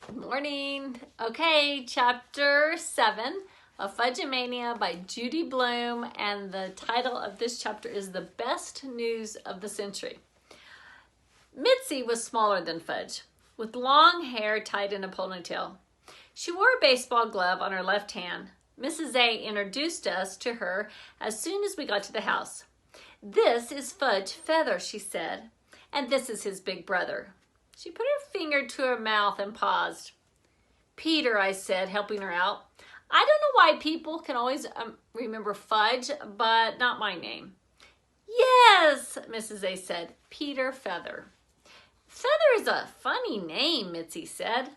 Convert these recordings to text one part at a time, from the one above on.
Good morning. Okay, chapter 7 of Fudge and Mania by Judy Bloom, and the title of this chapter is The Best News of the Century. Mitzi was smaller than Fudge, with long hair tied in a ponytail. She wore a baseball glove on her left hand. Mrs. A introduced us to her as soon as we got to the house. "This is Fudge Feather," she said, "and this is his big brother." She put her finger to her mouth and paused. "Peter," I said, helping her out. "I don't know why people can always remember Fudge, but not my name." "Yes," Mrs. A said, "Peter Feather." "Feather is a funny name," Mitzi said.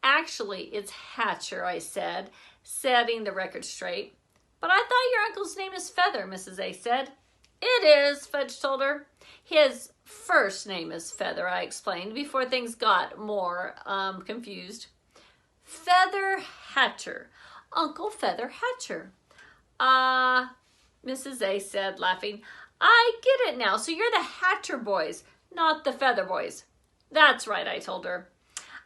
"Actually, it's Hatcher," I said, setting the record straight. "But I thought your uncle's name is Feather," Mrs. A said. "It is," Fudge told her. "His first name is Feather," I explained before things got more confused. "Feather Hatcher. Uncle Feather Hatcher." Mrs. A said, laughing. "I get it now. So you're the Hatcher boys, not the Feather boys." "That's right," I told her.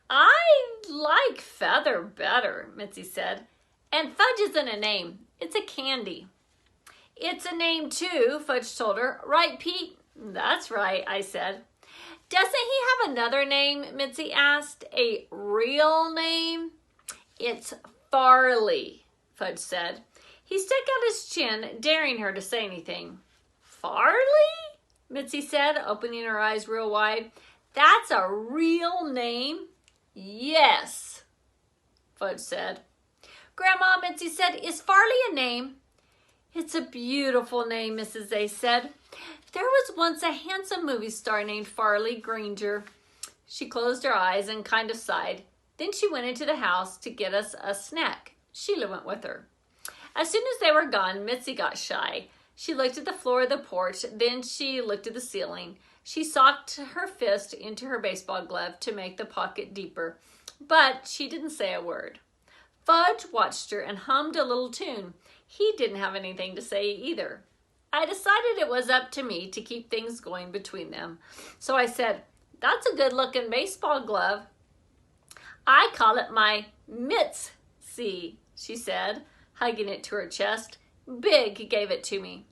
"I like Feather better," Mitzi said. "And Fudge isn't a name. It's a candy." "It's a name too," Fudge told her. "Right, Pete?" "That's right," I said. "Doesn't he have another name?" Mitzi asked. "A real name?" "It's Farley," Fudge said. He stuck out his chin, daring her to say anything. "Farley?" Mitzi said, opening her eyes real wide. "That's a real name?" "Yes," Fudge said. "Grandma," Mitzi said, "is Farley a name?" "It's a beautiful name," Mrs. A said. "There was once a handsome movie star named Farley Granger." She closed her eyes and kind of sighed. Then she went into the house to get us a snack. Sheila went with her. As soon as they were gone, Mitzi got shy. She looked at the floor of the porch, then she looked at the ceiling. She socked her fist into her baseball glove to make the pocket deeper, but she didn't say a word. Fudge watched her and hummed a little tune. He didn't have anything to say either. I decided it was up to me to keep things going between them. So I said, "That's a good-looking baseball glove." "I call it my Mitzi," she said, hugging it to her chest. "Big gave it to me."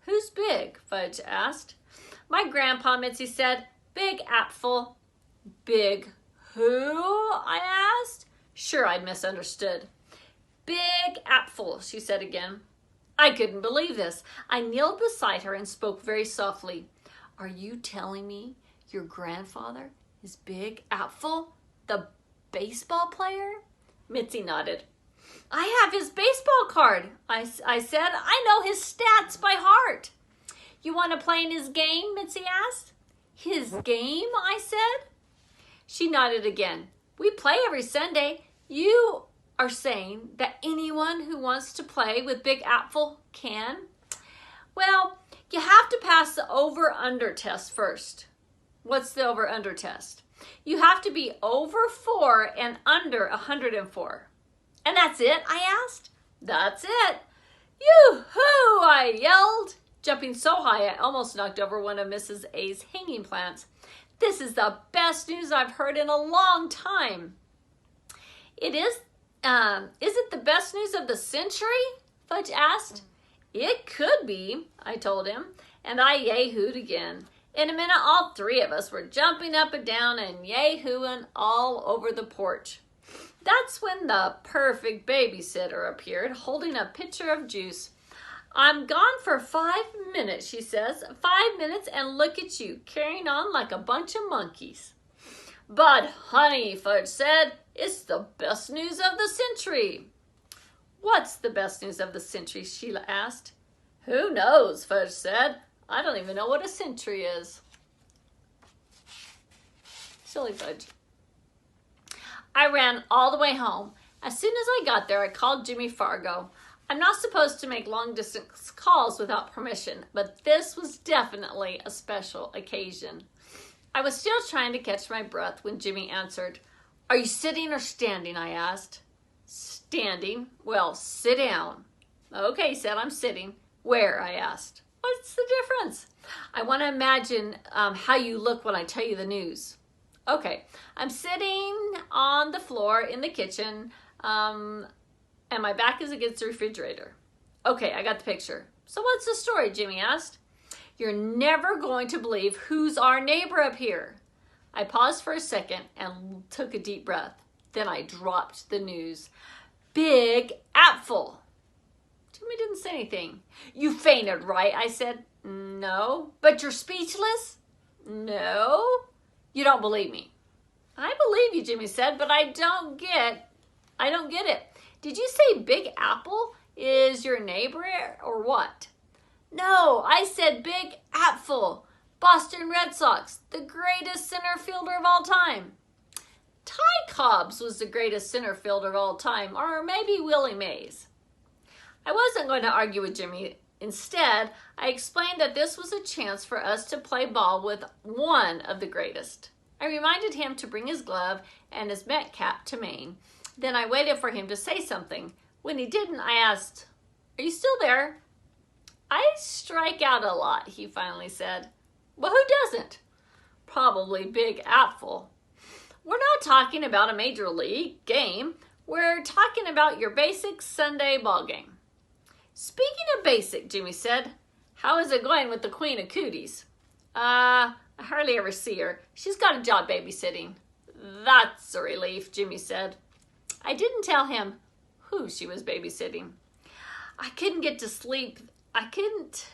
"Who's Big?" Fudge asked. "My grandpa," Mitzi said. "Big Apfel." "Big who?" I asked. Sure, I'd misunderstood. "Big Apfel," she said again. I couldn't believe this. I kneeled beside her and spoke very softly. "Are you telling me your grandfather is Big Apfel, the baseball player?" Mitzi nodded. "I have his baseball card," I said. "I know his stats by heart." "You want to play in his game?" Mitzi asked. "His game?" I said. She nodded again. "We play every Sunday. You are saying that anyone who wants to play with Big Apfel can?" "Well, you have to pass the over-under test first." "What's the over-under test?" "You have to be over 4 and under 104. "And that's it?" I asked. "That's it." "Yoo-hoo!" I yelled, jumping so high I almost knocked over one of Mrs. A's hanging plants. "This is the best news I've heard in a long time." "It is it the best news of the century?" Fudge asked. "It could be," I told him, and I yay-hooed again. In a minute, all three of us were jumping up and down and yay-hooing all over the porch. That's when the perfect babysitter appeared, holding a pitcher of juice. "I'm gone for 5 minutes, she says. 5 minutes, and look at you, carrying on like a bunch of monkeys." "But honey," Fudge said, "it's the best news of the century." "What's the best news of the century?" Sheila asked. "Who knows?" Fudge said. "I don't even know what a century is." Silly Fudge. I ran all the way home. As soon as I got there, I called Jimmy Fargo. I'm not supposed to make long-distance calls without permission, but this was definitely a special occasion. I was still trying to catch my breath when Jimmy answered. "Are you sitting or standing?" I asked. "Standing." "Well, sit down." "Okay," he said, "I'm sitting." "Where?" I asked. "What's the difference?" "I want to imagine how you look when I tell you the news." Okay, I'm sitting on the floor in the kitchen, and my back is against the refrigerator. Okay, I got the picture. So what's the story, Jimmy asked. You're never going to believe who's our neighbor up here. I paused for a second and took a deep breath. Then I dropped the news. Big Apple. Jimmy didn't say anything. You fainted, right? I said. No. But you're speechless? No. You don't believe me. I believe you, Jimmy said, but I don't get it. Did you say Big Apple is your neighbor or what? No, I said Big Apple, Boston Red Sox, the greatest center fielder of all time. Ty Cobbs was the greatest center fielder of all time, or maybe Willie Mays. I wasn't going to argue with Jimmy. Instead, I explained that this was a chance for us to play ball with one of the greatest. I reminded him to bring his glove and his Met cap to Maine. Then I waited for him to say something. When he didn't, I asked, "Are you still there?" I strike out a lot, he finally said. Well, who doesn't? Probably Big Apple. We're not talking about a major league game. We're talking about your basic Sunday ball game. Speaking of basic, Jimmy said, how is it going with the Queen of Cooties? I hardly ever see her. She's got a job babysitting. That's a relief, Jimmy said. I didn't tell him who she was babysitting. I couldn't get to sleep. I couldn't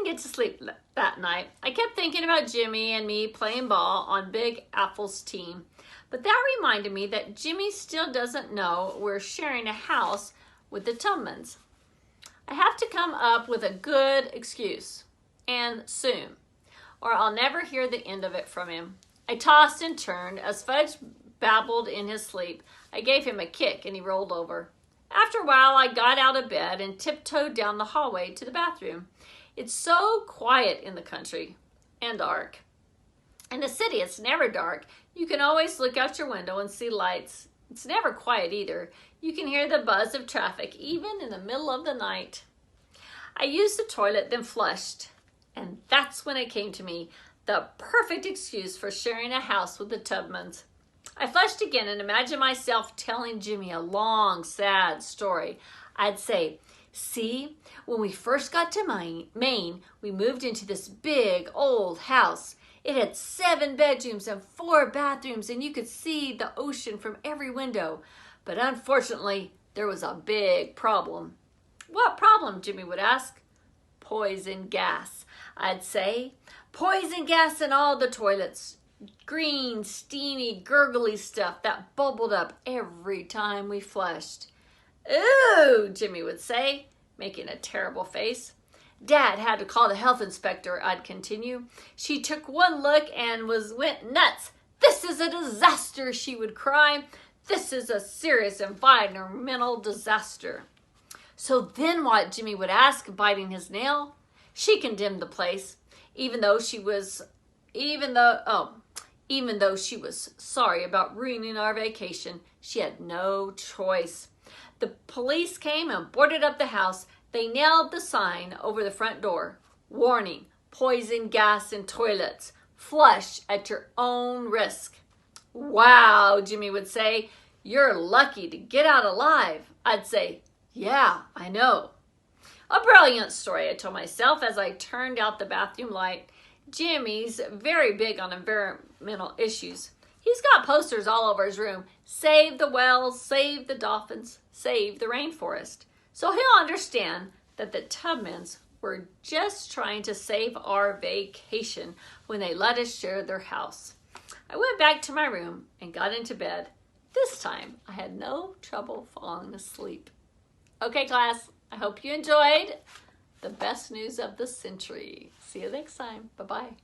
get to sleep that night. I kept thinking about Jimmy and me playing ball on Big Apple's team. But that reminded me that Jimmy still doesn't know we're sharing a house with the Tubmans. I have to come up with a good excuse, and soon, or I'll never hear the end of it from him. I tossed and turned as Fudge babbled in his sleep. I gave him a kick and he rolled over. After a while, I got out of bed and tiptoed down the hallway to the bathroom. It's so quiet in the country and dark. In the city, it's never dark. You can always look out your window and see lights. It's never quiet either. You can hear the buzz of traffic even in the middle of the night. I used the toilet, then flushed. And that's when it came to me, the perfect excuse for sharing a house with the Tubmans. I flushed again and imagined myself telling Jimmy a long, sad story. I'd say, see, when we first got to Maine, we moved into this big old house. It had 7 bedrooms and 4 bathrooms, and you could see the ocean from every window. But unfortunately, there was a big problem. What problem, Jimmy would ask. Poison gas, I'd say. Poison gas in all the toilets. Green, steamy, gurgly stuff that bubbled up every time we flushed. Ooh, Jimmy would say, making a terrible face. Dad had to call the health inspector, I'd continue. She took one look and went nuts. This is a disaster, she would cry. This is a serious environmental disaster. So then what, Jimmy would ask, biting his nail. She condemned the place, even though she was sorry about ruining our vacation. She had no choice. The police came and boarded up the house. They nailed the sign over the front door. Warning, poison gas in toilets. Flush at your own risk. Wow, Jimmy would say, you're lucky to get out alive. I'd say, yeah, I know. A brilliant story, I told myself as I turned out the bathroom light. Jimmy's very big on environmental issues. He's got posters all over his room. Save the whales, save the dolphins, save the rainforest. So he'll understand that the Tubmans were just trying to save our vacation when they let us share their house. I went back to my room and got into bed. This time, I had no trouble falling asleep. Okay, class, I hope you enjoyed the best news of the century. See you next time. Bye-bye.